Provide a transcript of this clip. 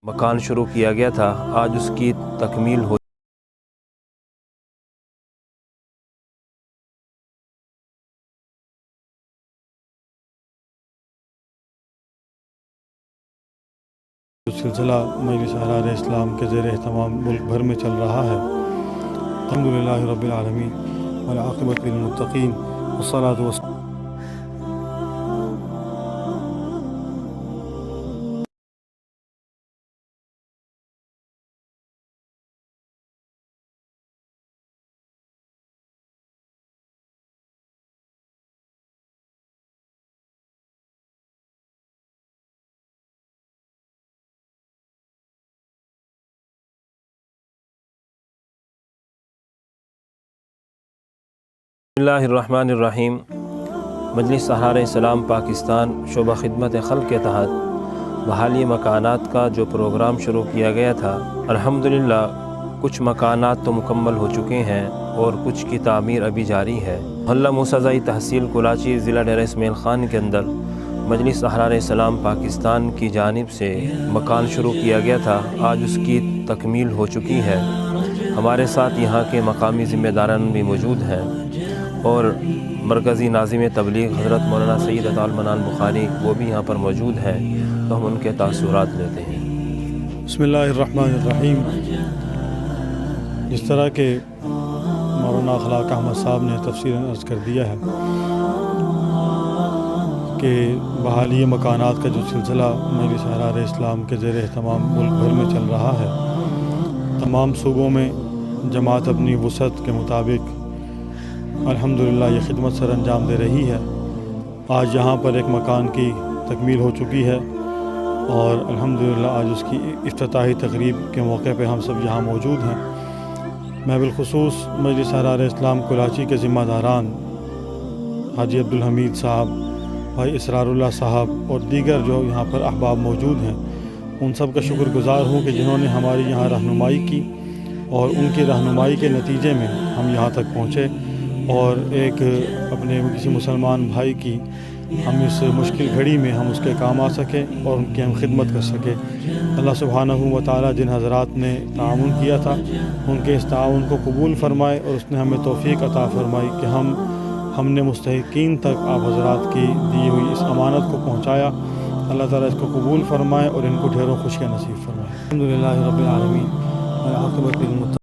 مکان شروع کیا گیا تھا، آج اس کی تکمیل ہو سلسلہ مجلس احرار اسلام کے زیر اہتمام ملک بھر میں چل رہا ہے۔ الحمدللہ رب العالمین والعاقبۃ للمتقین والصلاۃ والسلام بسم اللہ الرحمن الرحیم۔ مجلس احرار اسلام پاکستان شعبہ خدمت خلق کے تحت بحالی مکانات کا جو پروگرام شروع کیا گیا تھا، الحمدللہ کچھ مکانات تو مکمل ہو چکے ہیں اور کچھ کی تعمیر ابھی جاری ہے۔ محلہ موسیٰ تحصیل کلاچی، ضلع ڈیرہ اسماعیل خان کے اندر مجلس احرار اسلام پاکستان کی جانب سے مکان شروع کیا گیا تھا، آج اس کی تکمیل ہو چکی ہے۔ ہمارے ساتھ یہاں کے مقامی ذمہ داران بھی موجود ہیں اور مرکزی ناظم تبلیغ حضرت مولانا سید عطا المنان بخاری وہ بھی یہاں پر موجود ہیں، تو ہم ان کے تاثرات لیتے ہیں۔ بسم اللہ الرحمن الرحیم۔ جس طرح کہ مولانا اخلاق احمد صاحب نے تفصیلاً عرض کر دیا ہے کہ بحالی مکانات کا جو سلسلہ مجلس احرار اسلام کے زیر اہتمام ملک بھر میں چل رہا ہے، تمام صوبوں میں جماعت اپنی وسعت کے مطابق الحمدللہ یہ خدمت سر انجام دے رہی ہے۔ آج یہاں پر ایک مکان کی تکمیل ہو چکی ہے اور الحمدللہ آج اس کی افتتاحی تقریب کے موقع پہ ہم سب یہاں موجود ہیں۔ میں بالخصوص مجلس احرار اسلام کلاچی کے ذمہ داران حاجی عبدالحمید صاحب، بھائی اسرار اللہ صاحب اور دیگر جو یہاں پر احباب موجود ہیں، ان سب کا شکر گزار ہوں کہ جنہوں نے ہماری یہاں رہنمائی کی اور ان کی رہنمائی کے نتیجے میں ہم یہاں تک پہنچے اور ایک اپنے کسی مسلمان بھائی کی ہم اس مشکل گھڑی میں ہم اس کے کام آ سکیں اور ان کی ہم خدمت کر سکیں۔ اللہ سبحانہ و تعالیٰ جن حضرات نے تعاون کیا تھا ان کے اس تعاون کو قبول فرمائے اور اس نے ہمیں توفیق عطا فرمائی کہ ہم نے مستحقین تک آپ حضرات کی دی ہوئی اس امانت کو پہنچایا۔ اللہ تعالیٰ اس کو قبول فرمائے اور ان کو ڈھیروں خوشیاں نصیب فرمائے۔ الحمدللہ رب العالمین والعاقبۃ للمتقین۔